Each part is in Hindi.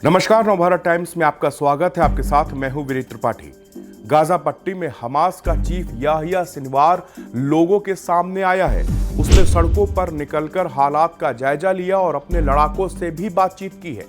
नमस्कार, नवभारत टाइम्स में आपका स्वागत है। आपके साथ मैं हूं वीर त्रिपाठी। गाजा पट्टी में हमास का चीफ याहिया सिनवार लोगों के सामने आया है। उसने सड़कों पर निकलकर हालात का जायजा लिया और अपने लड़ाकों से भी बातचीत की है।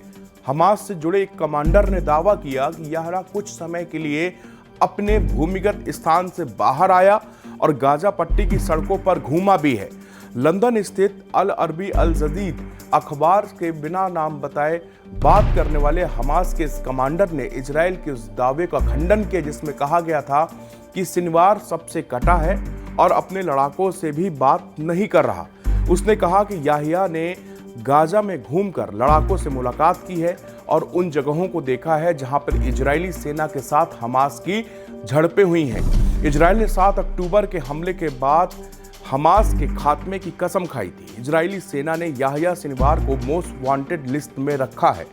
हमास से जुड़े एक कमांडर ने दावा किया कि याहिया कुछ समय के लिए अपने भूमिगत स्थान से बाहर आया और गाजा पट्टी की सड़कों पर घूमा भी है। लंदन स्थित अल अरबी अल जदीद अखबार के बिना नाम बताए बात करने वाले हमास के इस कमांडर ने इजराइल के उस दावे का खंडन किया जिसमें कहा गया था कि सिनवार सबसे कटा है और अपने लड़ाकों से भी बात नहीं कर रहा। उसने कहा कि याहिया ने गाजा में घूमकर लड़ाकों से मुलाकात की है और उन जगहों को देखा है जहां पर इजरायली सेना के साथ हमास की झड़पें हुई हैं। इजराइल ने 7 अक्टूबर के हमले के बाद हमास के खात्मे की कसम खाई थी। इजरायली सेना ने याहिया सिनवार को मोस्ट वांटेड लिस्ट में रखा है।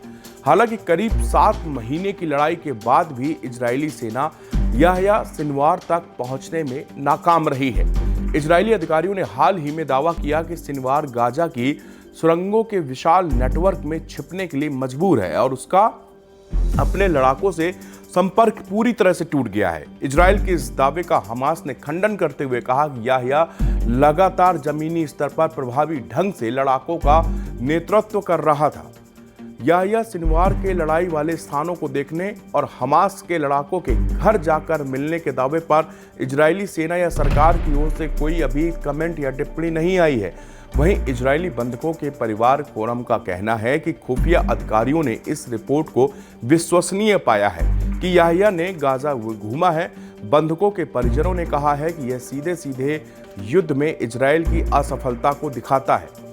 हालांकि करीब 7 महीने की लड़ाई के बाद भी इजरायली सेना याहिया सिनवार तक पहुंचने में नाकाम रही है। इजरायली अधिकारियों ने हाल ही में दावा किया कि सिनवार गाजा की सुरंगों के विशाल नेटवर्क में छिपने के लिए मजबूर है और उसका अपने लड़ाकों से संपर्क पूरी तरह से टूट गया है। इजराइल के इस दावे का हमास ने खंडन करते हुए कहा कि याहिया लगातार जमीनी स्तर पर प्रभावी ढंग से लड़ाकों का नेतृत्व कर रहा था। याहिया सिनवार के लड़ाई वाले स्थानों को देखने और हमास के लड़ाकों के घर जाकर मिलने के दावे पर इजरायली सेना या सरकार की ओर से कोई अभी कमेंट या टिप्पणी नहीं आई है। वहीं इजरायली बंधकों के परिवार फोरम का कहना है कि खुफिया अधिकारियों ने इस रिपोर्ट को विश्वसनीय पाया है कि याहिया ने गाजा घूमा है। बंधकों के परिजनों ने कहा है कि यह सीधे सीधे युद्ध में इजरायल की असफलता को दिखाता है।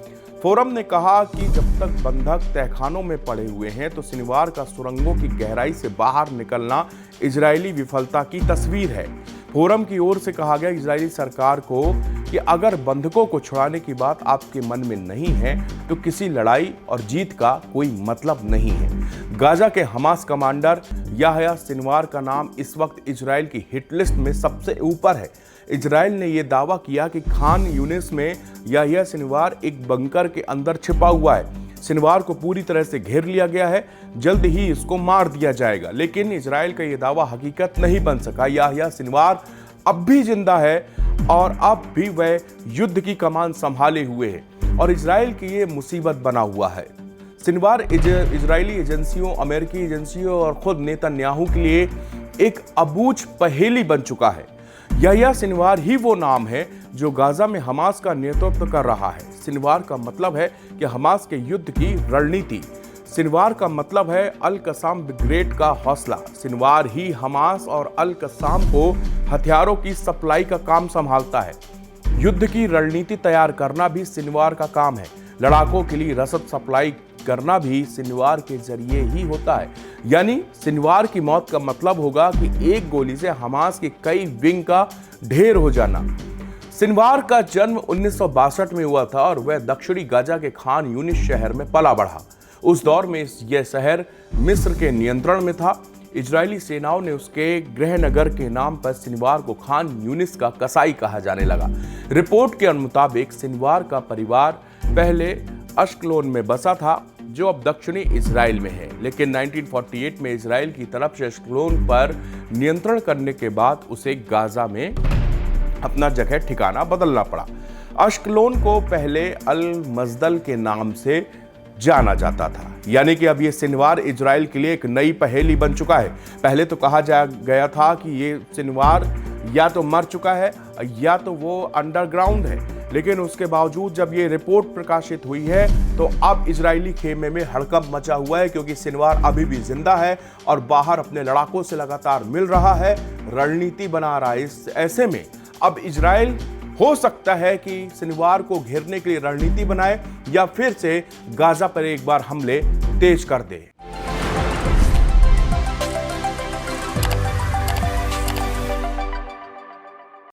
फोरम ने कहा कि जब तक बंधक तहखानों में पड़े हुए हैं तो सिनवार का सुरंगों की गहराई से बाहर निकलना इजरायली विफलता की तस्वीर है। फोरम की ओर से कहा गया इजरायली सरकार को कि अगर बंधकों को छुड़ाने की बात आपके मन में नहीं है तो किसी लड़ाई और जीत का कोई मतलब नहीं है। गाजा के हमास कमांडर याहिया सिनवार का नाम इस वक्त इजराइल की हिट लिस्ट में सबसे ऊपर है। इजराइल ने यह दावा किया कि खान यूनिस में याहिया सिनवार एक बंकर के अंदर छिपा हुआ है। सिनवार को पूरी तरह से घेर लिया गया है, जल्द ही इसको मार दिया जाएगा। लेकिन इजराइल का यह दावा हकीकत नहीं बन सका। याहिया सिनवार अब भी जिंदा है और अब भी वह युद्ध की कमान संभाले हुए है और इजराइल की ये मुसीबत बना हुआ है। सिनवार इजरायली एजेंसियों, अमेरिकी एजेंसियों और खुद नेतन्याहू के लिए एक अबूझ पहेली बन चुका है। याहिया सिनवार ही वो नाम है जो गाजा में हमास का नेतृत्व कर रहा है। सिनवार का मतलब है कि हमास के युद्ध की रणनीति। सिनवार का मतलब है अल कसाम ब्रिगेड का हौसला। सिनवार ही हमास और अल कसाम को हथियारों की सप्लाई का काम संभालता है। युद्ध की रणनीति तैयार करना भी सिनवार का काम है। लड़ाकों के लिए रसद सप्लाई करना भी सिनवार के जरिए ही होता है। यानी सिनवार की मौत का मतलब होगा कि एक गोली से हमास के कई विंग का ढेर हो जाना। सिनवार का जन्म 1962 में हुआ था और वह दक्षिणी गाजा के खान यूनिस शहर में पला बढ़ा। उस दौर में यह शहर मिस्र के नियंत्रण में था। इजरायली सेनाओं ने उसके गृहनगर के नाम पर सिनवार को खान यूनिस का कसाई कहा जाने लगा। रिपोर्ट के मुताबिक सिनवार का परिवार पहले अश्कलोन में बसा था जो अब दक्षिणी इजराइल में है, लेकिन 1948 में इजराइल की तरफ से अश्कलोन पर नियंत्रण करने के बाद उसे गाजा में अपना जगह ठिकाना बदलना पड़ा। अश्कलोन को पहले अल मजदल के नाम से जाना जाता था। यानी कि अब ये सिनवार इजराइल के लिए एक नई पहेली बन चुका है। पहले तो कहा गया था कि ये सिनवार या तो मर चुका है या तो वो अंडरग्राउंड है, लेकिन उसके बावजूद जब ये रिपोर्ट प्रकाशित हुई है तो अब इजरायली खेमे में हड़कंप मचा हुआ है, क्योंकि सिनवार अभी भी जिंदा है और बाहर अपने लड़ाकों से लगातार मिल रहा है, रणनीति बना रहा है। ऐसे में अब इजराइल हो सकता है कि सिनवार को घेरने के लिए रणनीति बनाए या फिर से गाजा पर एक बार हमले तेज कर दे।